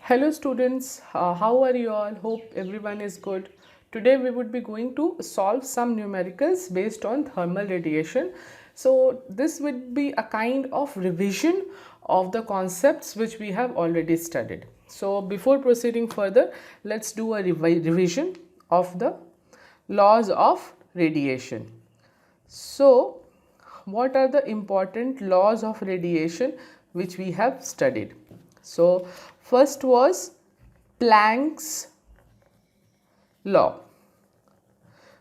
Hello students, how are you all? Hope everyone is good. Today we would be going to solve some numericals based on thermal radiation. So this would be a kind of revision of the concepts which we have already studied. So before proceeding further, let's do a revision of the laws of radiation. So what are the important laws of radiation which we have studied? So first was Planck's law.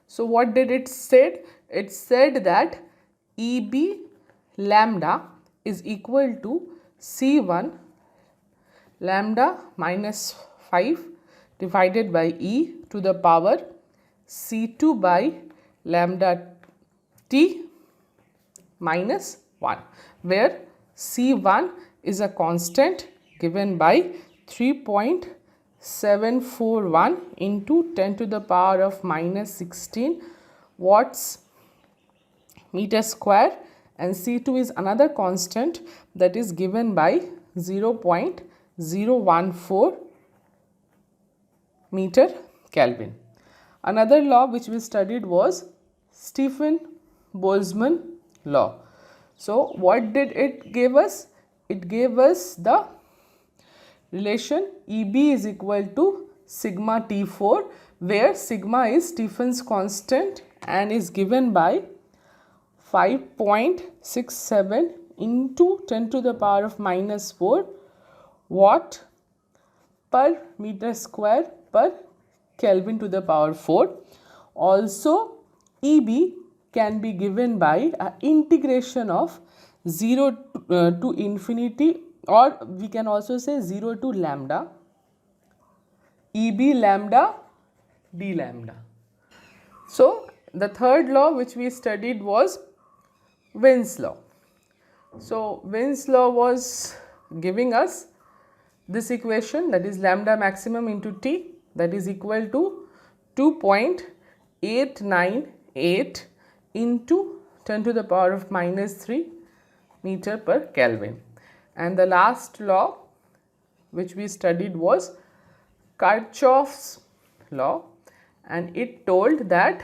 So what did it said? It said that EB lambda is equal to C1 lambda minus 5 divided by E to the power C2 by lambda T minus 1, where C1 is a constant given by 3.741 into 10 to the power of minus 16 watts meter square, and C2 is another constant that is given by 0.014 meter Kelvin. Another law which we studied was Stefan-Boltzmann law. So what did it give us? It gave us the relation EB is equal to sigma T4, where sigma is Stefan's constant and is given by 5.67 into 10 to the power of minus 4 watt per meter square per Kelvin to the power 4. Also EB can be given by an integration of 0 to infinity, or we can also say 0 to lambda, EB lambda d lambda. So the third law which we studied was Wien's law. So Wien's law was giving us this equation, that is lambda maximum into T, that is equal to 2.898 into 10 to the power of minus 3 meter per Kelvin. And the last law which we studied was Kirchhoff's law, and it told that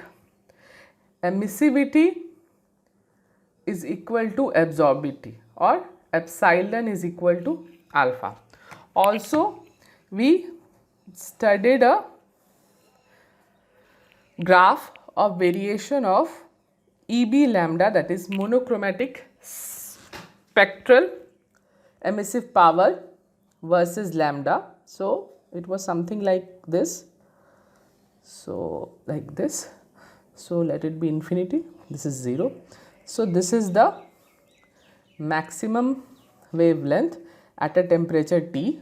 emissivity is equal to absorptivity, or epsilon is equal to alpha. Also we studied a graph of variation of EB lambda, that is monochromatic spectral emissive power versus lambda. So it was something like this. So like this. So let it be infinity. This is 0. So this is the maximum wavelength at a temperature T,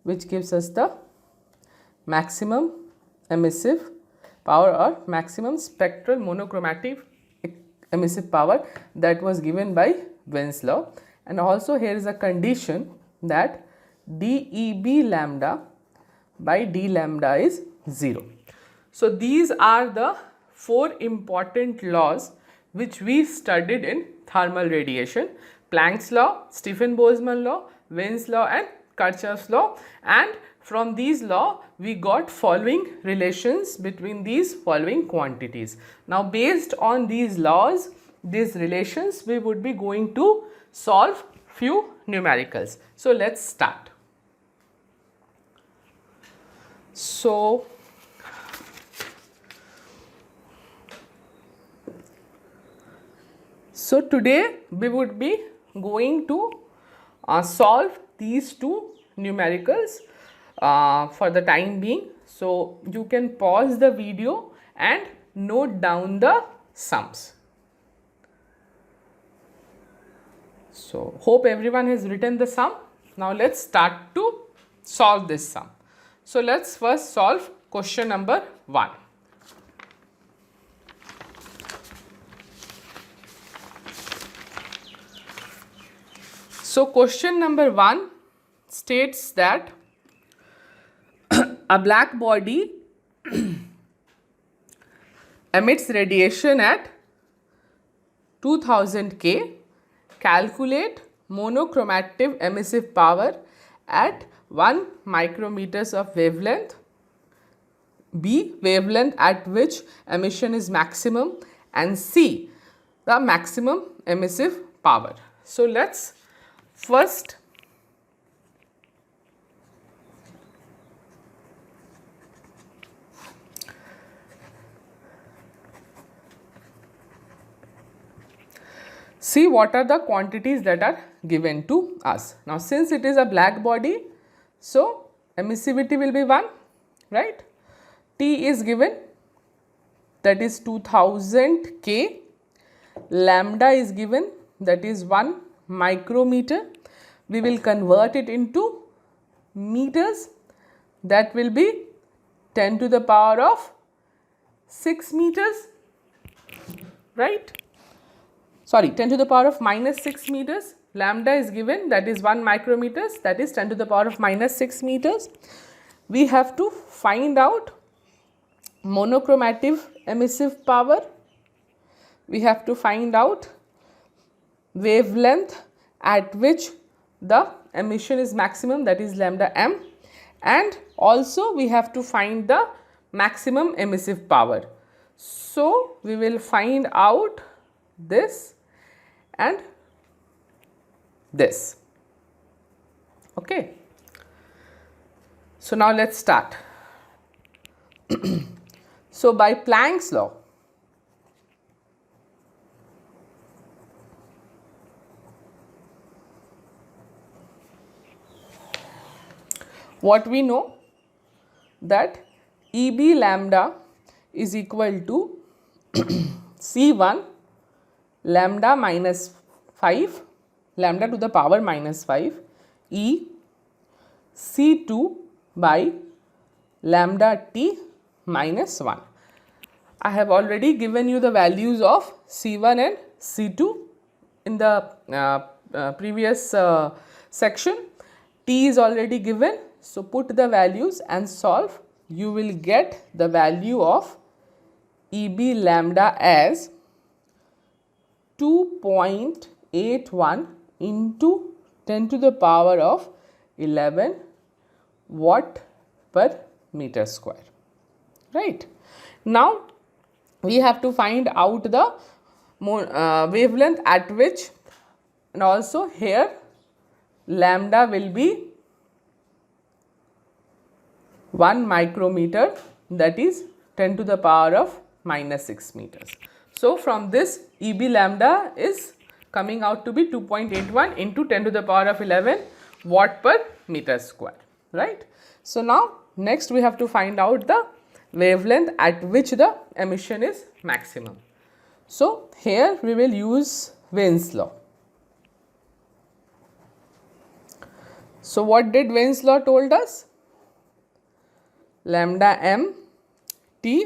which gives us the maximum emissive power or maximum spectral monochromatic emissive power that was given by Wien's law. And also here is a condition that dEB lambda by d lambda is 0. So these are the 4 important laws which we studied in thermal radiation: Planck's law, Stefan-Boltzmann law, Wien's law and Kirchhoff's law. And from these law we got following relations between these following quantities. Now based on these laws, these relations, we would be going to solve few numericals. So let's start. So today we would be going to solve these two numericals for the time being. So you can pause the video and note down the sums. So hope everyone has written the sum. Now let's start to solve this sum. So let's first solve question number 1. So question number 1 states that a black body emits radiation at 2000 K. Calculate monochromatic emissive power at 1 micrometers of wavelength, B, wavelength at which emission is maximum, and C, the maximum emissive power. So, let us first see what are the quantities that are given to us. Now, since it is a black body, so emissivity will be 1, right. T is given, that is 2000 K, lambda is given, that is 1 micrometer. We will convert it into meters, that will be 10 to the power of 6 meters, right. Sorry, 10 to the power of minus 6 meters. Lambda is given, that is 1 micrometers, that is 10 to the power of minus 6 meters. We have to find out monochromative emissive power. We have to find out wavelength at which the emission is maximum, that is lambda m, and also we have to find the maximum emissive power. So, we will find out this and this. Okay. So, now let us start. So, by Planck's law, what we know, that EB lambda is equal to C1 lambda minus 5, lambda to the power minus 5, E C2 by lambda T minus 1. I have already given you the values of C1 and C2 in the previous section. T is already given. So, put the values and solve. You will get the value of EB lambda as 2.81 into 10 to the power of 11 watt per meter square, right. Now, we have to find out the wavelength at which, and also here lambda will be 1 micrometer, that is 10 to the power of minus 6 meters. So, from this EB lambda is coming out to be 2.81 into 10 to the power of 11 watt per meter square, right. So, now next we have to find out the wavelength at which the emission is maximum. So, here we will use Wien's law. So, what did Wien's law told us? Lambda m T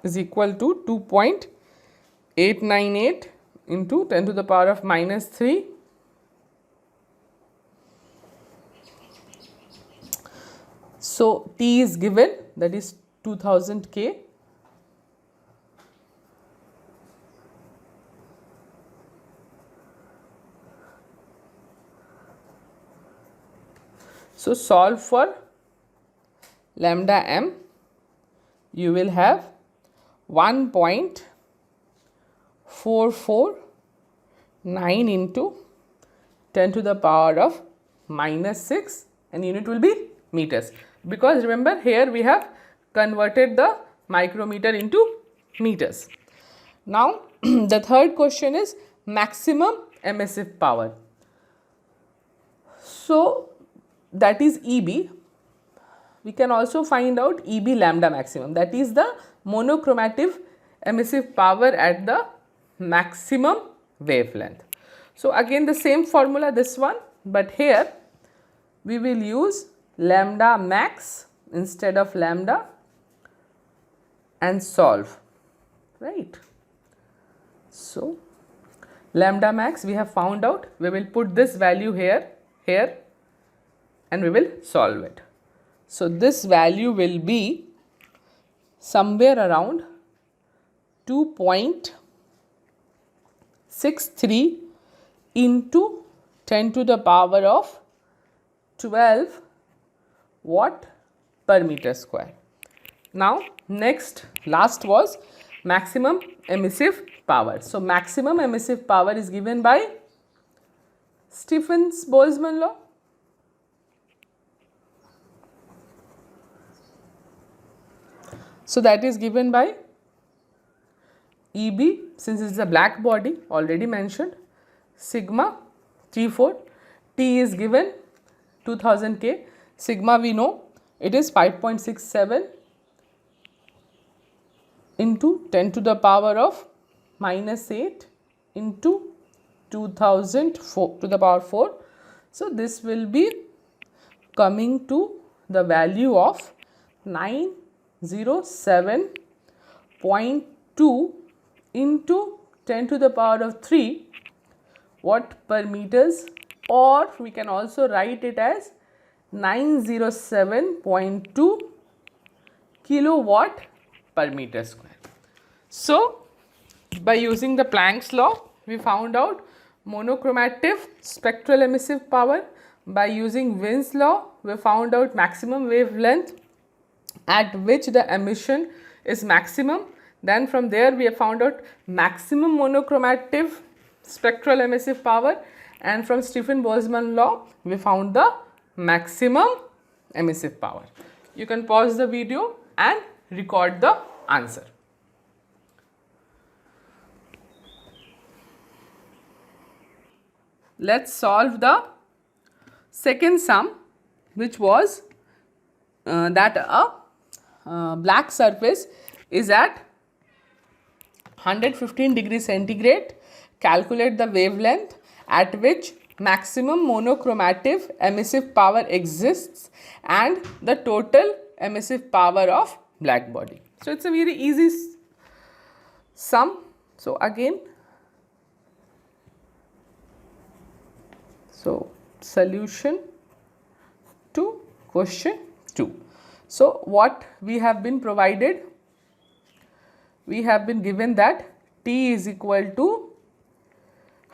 is equal to 2.898 into 10 to the power of minus 3 . So, T is given, that is 2000 K. So, solve for lambda m, you will have 1.449 into 10 to the power of minus 6, and unit will be meters, because remember here we have converted the micrometer into meters. Now, the third question is maximum emissive power. So, that is EB. We can also find out EB lambda maximum, that is the monochromative emissive power at the maximum wavelength. So, again the same formula, this one, but here we will use lambda max instead of lambda and solve, right. So, lambda max we have found out, we will put this value here and we will solve it. So, this value will be somewhere around 2.63 into 10 to the power of 12 watt per meter square. Now next, last was maximum emissive power. So maximum emissive power is given by Stephen-Boltzmann law. So that is given by EB, since it is a black body, already mentioned, sigma T4, T is given 2000 K, sigma we know it is 5.67 into 10 to the power of minus 8 into 2004 to the power 4. So this will be coming to the value of 907.2 into 10 to the power of 3 watt per meters, or we can also write it as 907.2 kilowatt per meter square. So by using the Planck's law, we found out monochromative spectral emissive power. By using Wien's law, we found out maximum wavelength at which the emission is maximum. Then from there we have found out maximum monochromative spectral emissive power, and from Stephen-Boltzmann law we found the maximum emissive power. You can pause the video and record the answer. Let's solve the second sum, which was that a black surface is at 115 degrees centigrade. Calculate the wavelength at which maximum monochromative emissive power exists and the total emissive power of black body. So it's a very easy sum. So again, so solution to question 2. So what we have been provided, we have been given that T is equal to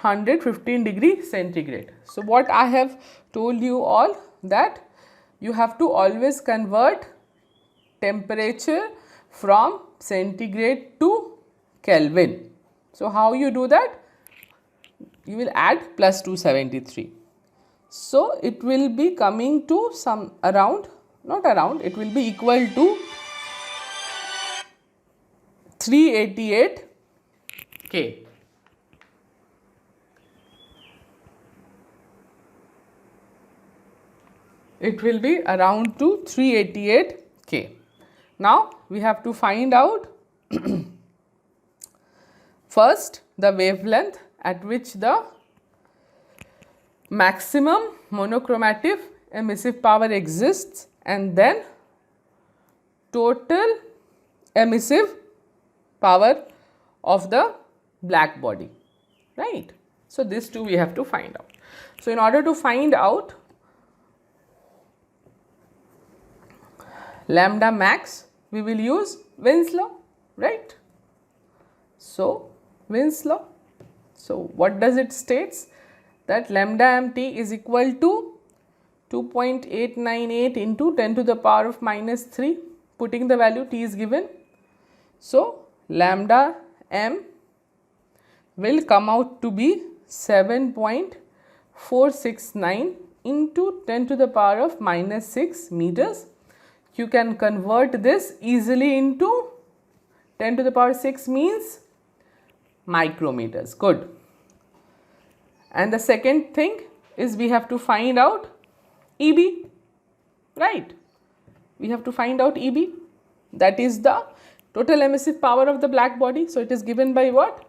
115 degree centigrade. So what I have told you all, that you have to always convert temperature from centigrade to Kelvin. So how you do that? You will add plus 273. So it will be coming to some around, not around, it will be equal to 388 K. It will be around to 388 K. Now we have to find out first the wavelength at which the maximum monochromative emissive power exists, and then total emissive power of the black body, right? So this two we have to find out. So in order to find out lambda max, we will use Wien's law, right? So Wien's law, so what does it states? That lambda mt is equal to 2.898 into 10 to the power of minus 3, putting the value T is given. So lambda m will come out to be 7.469 into 10 to the power of minus 6 meters. You can convert this easily into 10 to the power 6 means micrometers. Good. And the second thing is we have to find out EB, right? We have to find out EB, that is the total emissive power of the black body. So it is given by what?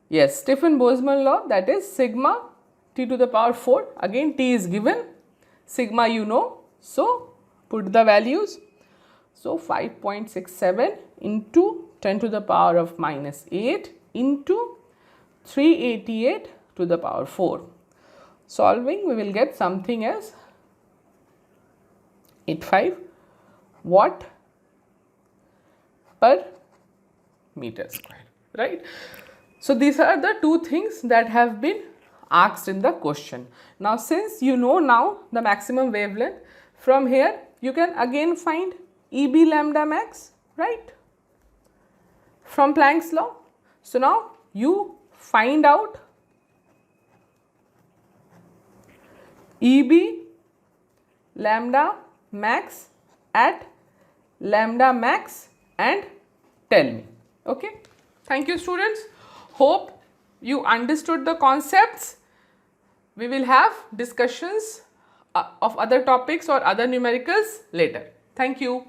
Yes, Stephen-Boltzmann law, that is sigma T to the power 4. Again T is given, sigma you know, so put the values. So 5.67 into 10 to the power of minus 8 into 388 to the power 4. Solving, we will get something as 85 watt per meter square, right? So these are the two things that have been asked in the question. Now since you know now the maximum wavelength, from here you can again find EB lambda max, right, from Planck's law. So now you find out EB lambda max at lambda max and tell me. Okay. Thank you students. Hope you understood the concepts. We will have discussions of other topics or other numericals later. Thank you.